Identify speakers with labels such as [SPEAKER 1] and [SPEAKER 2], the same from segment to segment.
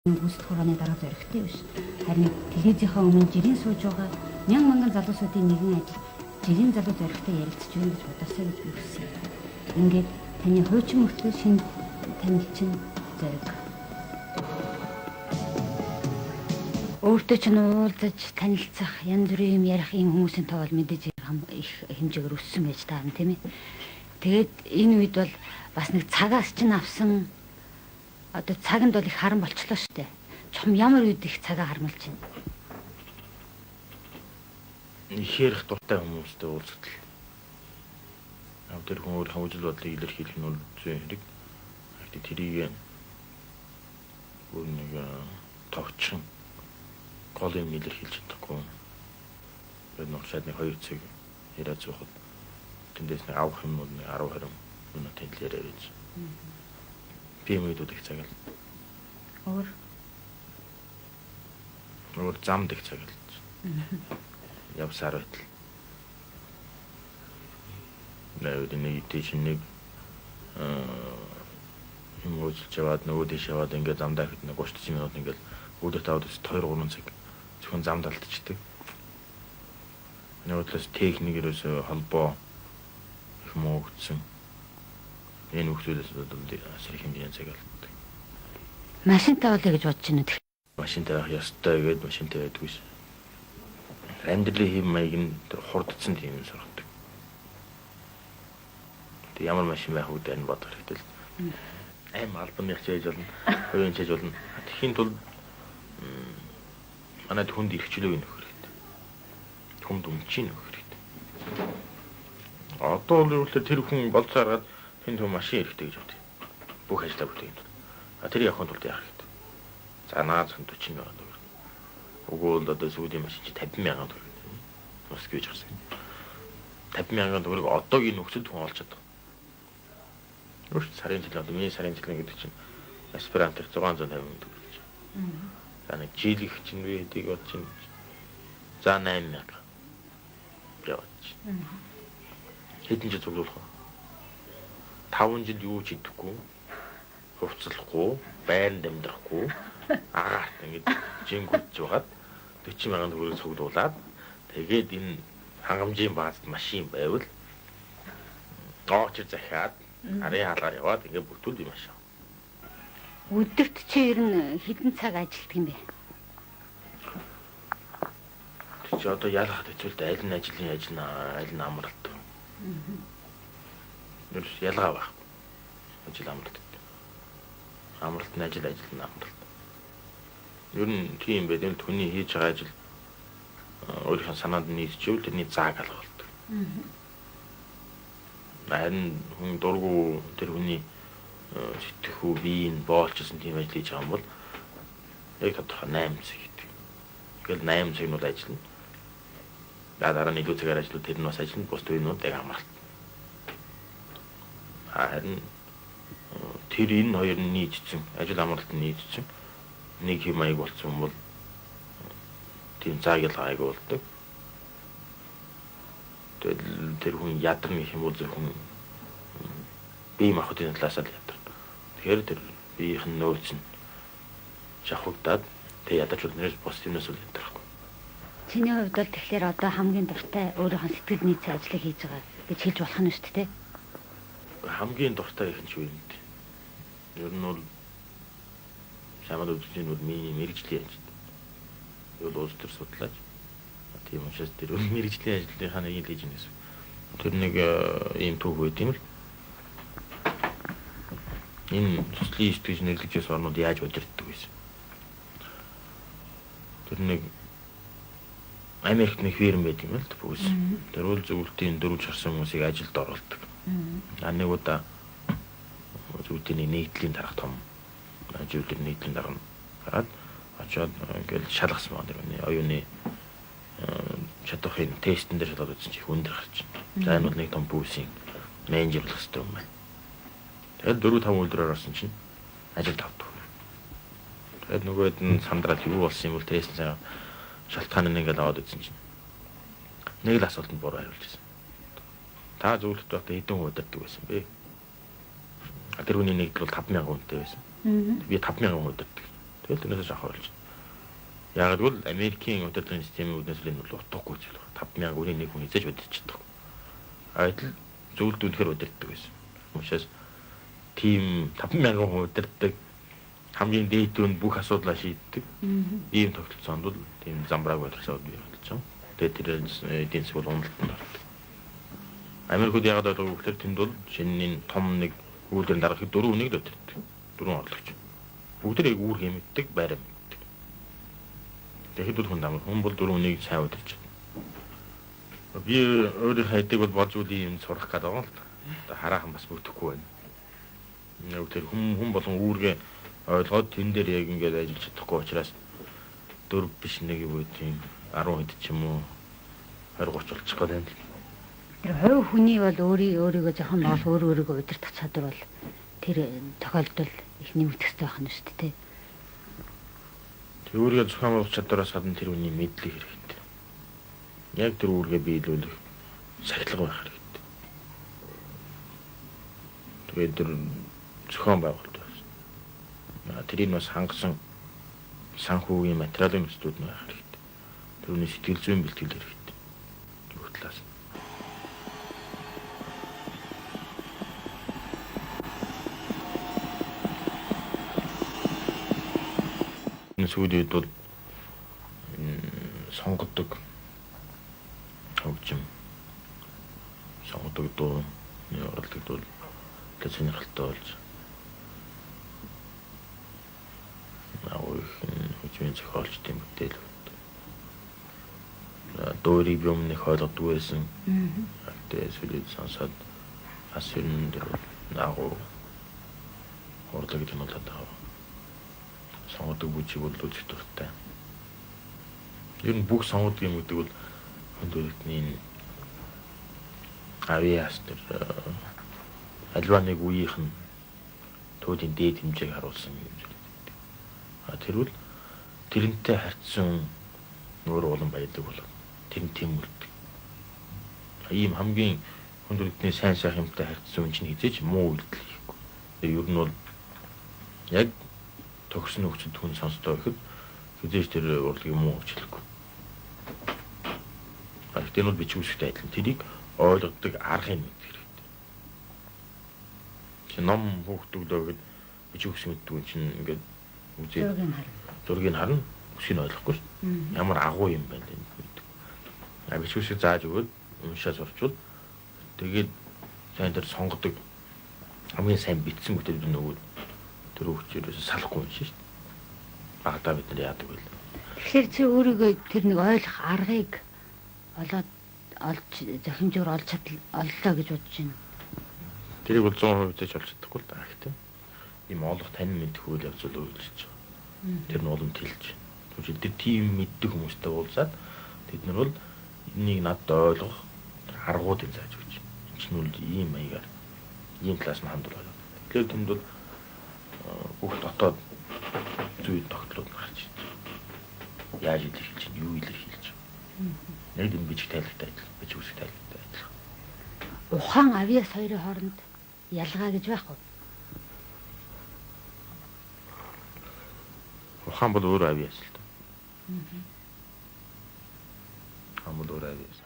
[SPEAKER 1] Гүйцэтгэх хугааны дараа зоригтой биш. Харин телевизийнхаа өмнө жирийн сууж байгаа мянган залуусуудын нэгэн ажил жирийн залуу зоригтой ярилцж байна гэж бодосоо гэж би хүссэн. Ингээд таны хуучин мөртөө шинэ танилчин зориг. Өөртөө ч уулзаж танилцах янз бүрийн юм ярих юм хүмүүсийн тоо бол мэдээж их хэмжээгээр өссөн байж таарна тийм ээ. Тэгээд энэ үед бол бас нэг цагаас ч авсан одоо цагнд бол их харан болчлоо шүү дээ. Чом ямар үед их цагаа хармалж байна.
[SPEAKER 2] Их ярих дуртай хүмүүстэй уулзтал. Тэр хүн өөрийнхөө үжил бодлыг илэрхийлэх нь зүйн хэрэг. Гэхдээ тэрийг бүр нэг тогтсон гол юм илэрхийлж чадахгүй. Тэгээд нөхцөлд нэг 2 цаг яриад суухад тэндээс нэг авах юм уу 10-20 минут хэлээр ярьж. Пимэдүүд их цаг л. Өөр замд их цаг л. Явсаар байтал. Нэг тийш нэг юм үзэж яваад нөгөө тийш яваад ингээд замдаа хэд нэг 30 минут ингээд өөдөө таваад 2-3 цаг зөвхөн замд алдчихдаг. Нөгөөдлөөс техникээрээс холбоо их муугдсан. Энэ хүмүүсээс сэрх хэмжээний цаг алддаг.
[SPEAKER 1] Машинтай уулаа гэж бодож байна үү?
[SPEAKER 2] Машинтай байх ёстой гэдэг машинтай байдгүй ш. Амьдралын хэм маяг нь тэр хурдцсан тийм юм сургадаг. Тэг ямар машин байх вэ гэж бодох хэрэгтэй л. Аим албаны хичээж болно, хувийн хичээж болно. Тэхийн тулд манайд хүнд ирхчлөө нөх хэрэгтэй. Хүнд өмчийн нөх хэрэгтэй. Одоо л юу л тэр хүн болцоо гаргаад тэнд хүн машин хэрэгтэй гэж бодъё. Бүх ажлаа бүтээн. Тэр явахын тулд яах хэрэгтэй. За наад 40 мянга төгрөг. Уггүй л одоо сүүлийн машин чи 50 мянга төгрөг. Москвич гарсан. 50 мянга төгрөг одоогийн нөхцөлд хүн олж чадах. Өөрт сарын жил одоо миний сарын жил гэдэг чинь аспирантер 650 төгрөг. За нэг жилийнх чинь би хэдийг бод чинь за 8 мянга. Яваач. Хэдэн жил зөвлөх вэ? 5 жил юу ч идэхгүй, хувцлахгүй, байранд амьдрахгүй, агаарт ингэж жингүдж байгаад 40 мянган төгрөг цуглуулад тэгээд энэ хангамжийн баазд машин байвал очир захиад арын хаалгаар яваад ингэ бүтүүл юм ашаа.
[SPEAKER 1] Өдөрт чи ер нь хэдэн цаг ажилладаг юм бэ?
[SPEAKER 2] Чи одоо ялгахад хэцүүлдэ аль нь ажлын аль нь амралт. Юу ялгаа баг. Ажил амралт. Амралт нь ажил нь амралт. Ер нь тийм байд энэ хүний хийж байгаа ажил өөрийнхөө санаанд нийцчихвэл тэрний зааг алгуулдаг. Харин хүн дургу тэр хүний сэтгэхүй биеийн боолчсон тийм ажил хийж байгаа юм бол яг тодорхой 8 цаг гэдэг. Тэгэл 8 цаг нь бол ажиллана. Дараа нь илүү цагаар ажиллаад тэр нь бас ажиллана. Бус үеийнүүд яг амралт. Харин тэр энэ хоёр нь нийцсэн, ажил амралт нь нийцсэн нэг юм аяг болсон бол тийм цаг ялгаа аяг болдог. Тэгэл тэр хүн ядарна гэх юм бол зөвхөн бие махбодын талаас л ядарна. Тэгэхээр тэр биеийн нөөц нь шахагдаад тэг ядаж үлнээс бос юмнаас л ядархгүй.
[SPEAKER 1] Чиний хувьд бол тэгэхээр одоо хамгийн дуртай өөрийнхөө сэтгэл нийцээ ажлыг хийж байгаа гэж хэлж болох нь шүү дээ.
[SPEAKER 2] Хамгийн дуртай их нь шүү юм. Ер нь бол самад үзэж нь миний мэрэгжлийн ажил. Юу л улс төр судлаач. Тийм учраас тэр мэрэгжлийн ажлынхаа нэг л хийж байна гэсэн. Тэр нэг ийм түүх байт юм л. Энэ төслийн сэтгэж нэрлэгчээс орнууд яаж удирддаг гэсэн. Тэр нэг Америкт нэг фирм байт юм л бүгс. Тэр үл зөвлөлтийн 4 шарсан хүмүүсийг ажилд оруулдаг. Нэг удаа зөвлөлтийн нийтлийн дарга том зөвлөлтийн нийтлийн дарга гараад очоод ингээл шалгасан байна. Тэр оюуны чадварын тестэн дээр шалгаад үзсэн чи хүн дээр гарч байна. За энэ бол нэг том бүсийн менежер болох хэрэгтэй юм байна. Тэгээд 4-5 өдрөөр орсон чинь ажилд авдаг. Тэгээд нөгөөд нь сандраад юу болсон юм бол тест шалтгаан нь ингээл аваад үзсэн чинь нэг л асуултанд буруу хариулж байсан. Та зөвлөлт одоо хэдэн удирдаг байсан бэ? Тэр хүний нэгдэл бол 5,000 хүнтэй байсан. Би 5,000 удирдаг. Тэгэл тэрнээс шахах болж байна. Яг л Америкийн удирдлагын системийн үүднээс л энэ бол утгагүй зүйл байна. 5000 өрийн нэг хүн эзэж удирдчихдаг. Адил зөвлөлд үнэхээр удирддаг байсан. Учраас тийм 5000 хүн удирддаг хамгийн дээд түвшинд бүх асуудлаа шийддэг. Ийм тогтолцоонд бол тийм замбрааг бодлогосоо болж байгаа. Тэгээд тэр эдийн засаг бол уналтанд ордог. Америкууд яг л гэхээр тэнд бол шинийн том нэг үүдээр дарахыг 4 хүнийг л удирддаг. 4 орлогч. Бүгд яг үүрэг мэддэг, байраа мэддэг. Тэгэхэд бол хүн бол 4 хүнийг сайн удирч байна. Би өөрийнхөө хайдыг бол болж үгүй юм сурах гэдэг байгаа л та. Хараахан бас бүтэхгүй байна. Яг тэр хүн болон үүргээ ойлгоод тэн дээр яг ингээд ажиллаж чадахгүй учраас 4 биш нэг юу тийм 10 хэд ч юм уу 20 30 болчих гээд байна.
[SPEAKER 1] Тэр хувь хүний бол өөрийгөө жоохон боол өөрийгөө удирдах чадвар бол тэр тохиолдолд их нэмэгдэх хэрэгтэй байх нь шүү дээ.
[SPEAKER 2] Тэр өөрийгөө зохион байгуулах чадвараас гадна тэр хүний мэдлэг хэрэгтэй. Яг тэр үүргээ биелүүлэх сахилга байх хэрэгтэй. Тэгээд тэр зохион байгуулалт байна. Тэрийг бас хангасан санхүүгийн материалын төслүүд нь байх хэрэгтэй. Тэрний сэтгэл зүйн бэлтгэл хэрэгтэй. Бүх талаас. Сүүлийн үед бол сонгодог хөгжим сонгодог дуу оролдог бол тэг сонирхолтой болж хөгжмийн зохиолч тийм мэдээлэл. Дуурийг юм нэг ойлгодгүй байсан. Тэгээд сүүлийн сонсоод бас юм дээр наагуу орлог гэж бодоод байгаа. Сонгодог бүжиг бол үзэх дуртай. Ер нь бүх сонгодог юм гэдэг бол хөндөртний авиас тэр альва нэг үеийнх нь төвийн дээд хэмжээг харуулсан юм зүйл. Тэр бол тэрнтэй харьцсан өөр улан баялаг бол тэр тийм үлддэг. Ийм хамгийн хөндөртний сайн сайхантай харьцсан юм чинь хизээч муу үйлдэл хийхгүй. Ер нь бол яг төгсөн нөхцөд хүн сонсдоо гэхэд хизээч тэр урлагийг муу хөвчлөхгүй. Гэхдээ нь бичиг үсгтэй адилхан тэрийг ойлгодог аргыг мэдэх хэрэгтэй. Чи ном хүүхдүүдөө гэхэд бичиг үсэг мэддэг юм чинь ингээд үзээ зургийг харна үсгийг ойлгохгүй шүү. Ямар агуу юм байна гэдэг мэддэг. Бичиг үсэг зааж өгөөд уншаа сурчвал тэгээд сайн тэр сонгодог хамгийн сайн бичсэн бүтээл нөгөөд тэр хөгжөөрөөс салахгүй юм шүү. Багтаа бид нар яадаг вэ?
[SPEAKER 1] Тэгэхээр чи өөрийгөө тэр нэг ойлгох аргыг олж зохимжоор олж оллоо гэж бодож байна.
[SPEAKER 2] Тэрийг бол 100% зэж олж чадахгүй л даа гэхдээ ийм олох тань мэдэх үйл явдал үйлчилж байгаа. Тэр нь уламт хэлж. Тэгвэл тэр тийм мэддэг хүмүүстэй уулзаад тэд нар бол энийг надад ойлгох аргуудыг зааж өгч. Энэ чинь үл ийм маягаар ийм талаас нь хандвал. Тэгэхээр тэнд бол бүх дотоод зүйл тогтлоод гарч ирж. Яаж илэрхийлж, юу илэрхийлж. Яг энэ бичиг тайлбартай адил, бичиг үсэг тайлбартай адил.
[SPEAKER 1] Ухаан авиас хоёрын хооронд ялгаа гэж байхгүй.
[SPEAKER 2] Ухаан бол өөр авиас л та. Ухаан бол өөр авиас.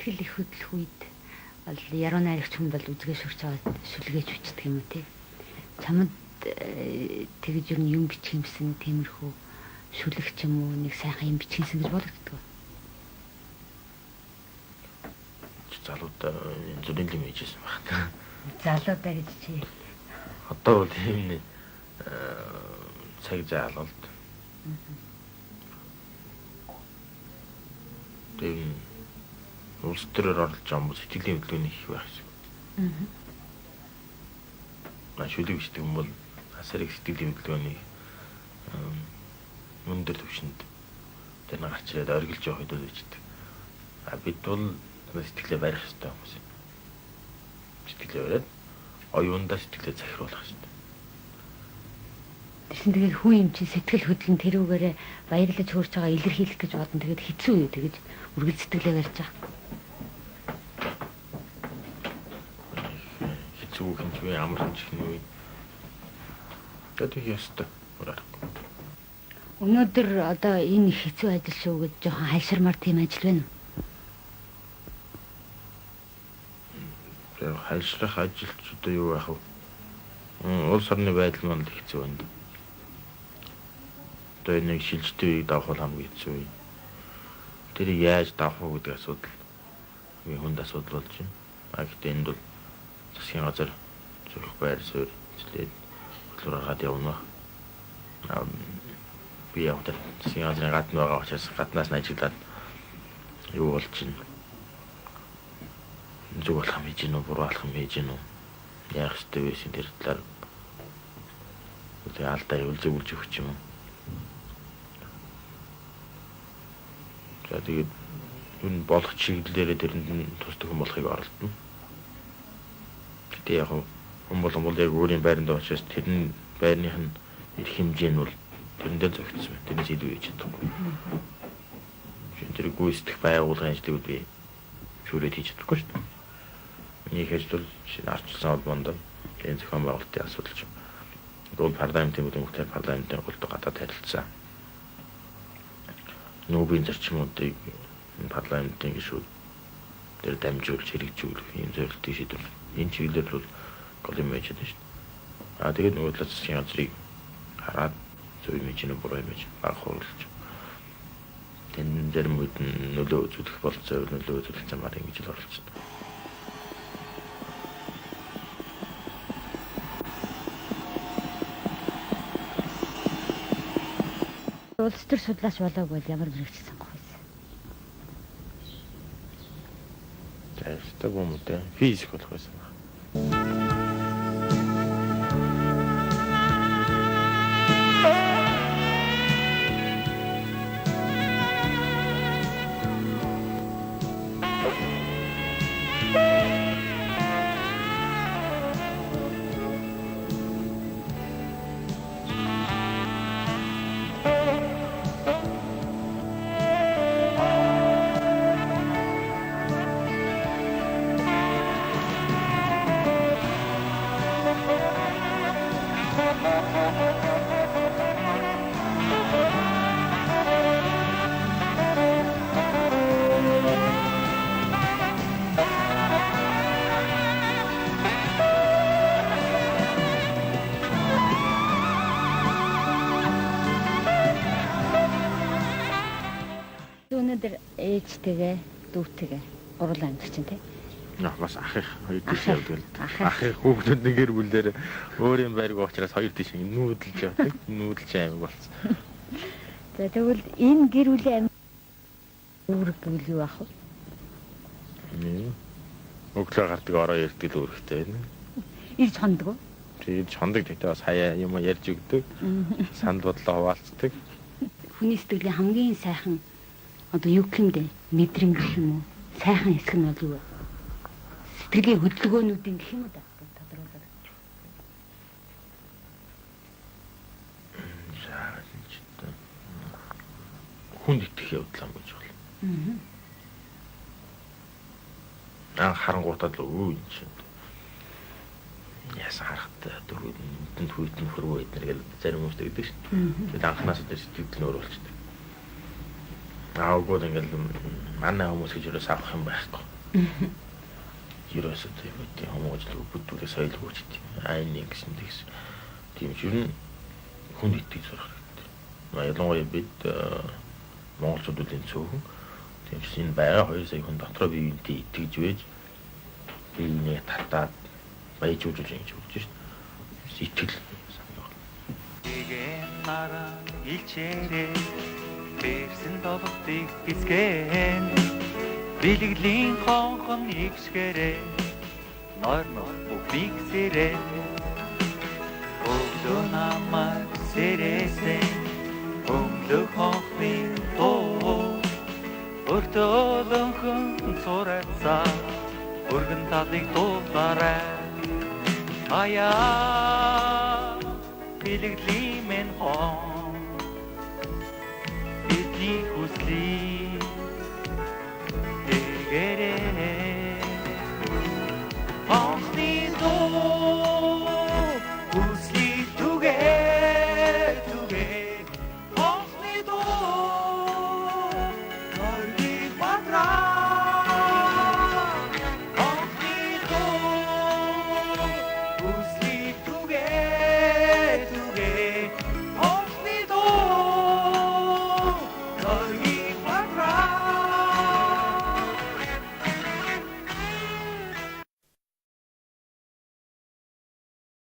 [SPEAKER 1] Тэгэл их хөдлөх үед бол яруу найрагч хүн бол үзгээ шүрч аваад шүлгээж бичдэг юм уу тий. Чамд тэгж юу юм бичих юмсан тиймэрхүү шүлэгч юм уу нэг сайхан юм бичгэнсэн гэж бодогддог.
[SPEAKER 2] Залуудаа зүрийн юм хийжсэн байна.
[SPEAKER 1] Залуудаа гэж чи.
[SPEAKER 2] Одоо бол тийм нэг цаг заалалт. Тийм улс төрөөр оролж байгаа юм сэтгэлийн хөдөлгөөний их байх шиг. Шүлэг бичдэг юм бол асарыг сэтгэлийн хөдөлгөөний өндөр түвшинд тэр нэг гарч ирээд оргилж явах хөдөө бичдэг. Бид бол сэтгэлээ барих хэрэгтэй хүмүүс. Сэтгэлээ бариад оюундаа сэтгэлээ захируулах хэрэгтэй.
[SPEAKER 1] Тэгсэн тэгээд хүн юм чи сэтгэл хөдлөн тэрүүгээрээ баярлаж хөөрч байгаа илэрхийлэх гэж бодсон. Тэгээд хэцүү юу тэгэж үргэлж сэтгэлээ барьж байгаа.
[SPEAKER 2] Хэцүү хэмжээ ямар хэмжих нь вэ? Тэгээд ястаа ураар.
[SPEAKER 1] Өнөөдөр одоо энэ хэцүү ажил шүү гэж жоохон хайширмаар тийм ажил байна уу?
[SPEAKER 2] Тэр хайшрах ажил ч одоо юу яах вэ? Улс орны байдал маань хэцүү байна. Одоо нэг шилжтэй үеийг давах хамгийн хэцүү үе. Тэрийг яаж давах вэ гэдэг асуудал хүнд асуудал болж байна. Гэхдээ энд бол засгийн газар зөвхөн байр суурь зэлээд хөтлөөр гаргаад явна. Би яваад засгийн газрын гадна байгаа учраас гаднаас нь ажиглаад юу болж байна? Зүг болох юм хийж гинөө, буруу болох юм хийж гинөө. Яах ёстой вэ гэсэн тэр талаар тэгээ алдаа зөвлөж өгч юм. За тэгээд энэ болох чиглэлээрээ тэрэнд тусдаг хүн болохыг оролдоно. Гэтэ яг хүн бол яг өөрийн байранд очиж тэрний байрных нь ирэх хэмжээ нь бол тэрэндээ зөгцсөн байна. Тэрнээс илүү хийж чадахгүй. Тэр гүйцэтгэх байгууллагын ажлыг би шүүрээд хийж чадахгүй шүү дээ. Миний ажил бол шинэ арчилсан холбоонд энэ зохион байгуулалтын асуудал ч. Гол парламентын бүтээгдэхүүн парламентын голд гадаад харилцаа. Нүүбийн зарчмуудыг парламентын гишүүд тэр дамжуулж хэрэгжүүлэх юм зорилтын шийдвэр. Энэ чиглэлээр бол гол юм байж байгаа шүү дээ. Тэгээд нөгөө талаас засгийн газрыг хараад зөв юм чинь буруу юм чинь анхааруулж. Тэн дээр мөд нөлөө үзүүлэх болцоо нөлөө үзүүлэх замаар ингэж л оролцсон.
[SPEAKER 1] Улс төр судлаач болоогүй бол ямар мэрэгч сонгох вэ?
[SPEAKER 2] Тэстэй хүмүүдээ физик болох байсан.
[SPEAKER 1] Өнөөдөр ээжтэйгээ дүүтэйгээ гурлаа амьд чинь тий.
[SPEAKER 2] Бас ахих хоёр тийш явдаг л. Ахих хүүхдүүд нэг гэр бүлээр өөрийн байрг учраас хоёр тийш нүүдэлж явдаг. Нүүдэлж аймаг болсон.
[SPEAKER 1] За тэгвэл энэ гэр бүлийн үүрэг гэвэл юу ах вэ?
[SPEAKER 2] Өглөө гардаг ороо ярьдаг л үүрэгтэй байна.
[SPEAKER 1] Ирж хондог уу?
[SPEAKER 2] Тэгээд хондог гэдэг бас хаяа юм ярьж өгдөг. Санд бодлоо хуваалцдаг.
[SPEAKER 1] Хүний сэтгэлийн хамгийн сайхан одоо юу гэмдэ мэдрэмж гэх юм уу? Сайхан хэсэг нь бол юу вэ? Сэтгэлийн хөдөлгөөнүүдийн гэх юм уу да? Тодруулаад.
[SPEAKER 2] Хүнд итгэх явдал юм гэж байна. Харангуутаад л өө энэ чинь. Яасан харахтай дөрөвдөнд хүйтэн хөрвөө эднэр гэл зарим хүмүүс гэдэг шүү дээ. Тэгээд анханаас л сэтгэл нь өөр болчихдог. Аагүй ингээл манай хүмүүс гэж юус авах юм байхгүй. Юус гэдэг хүмүүс л бүдүүрээ соёл хөөчт. Энэ гэсэн тэгс. Тийм ч юу хүнд итгэж сурах хэрэгтэй. Ялангуяа бид монголчууд үлийн цөөхөн тийм ч энэ байгаа 2 сая хүн дотроо биеинтэй итгэж байж биений татаад баяжуулж ингэж өгч шүү дээ. Итгэл санаа.
[SPEAKER 3] Igen наран илчээрээ бэрсэн толготыг гисгэн бэлгэлийн хонхон ившгэрээ нор бүхнийг сэрээ өглөө намайг сэрээсэн өглөө хонхны тоо өртөөлөнхөн цурацаа өргөн талыг дуулаарай аяа бэлгэлийн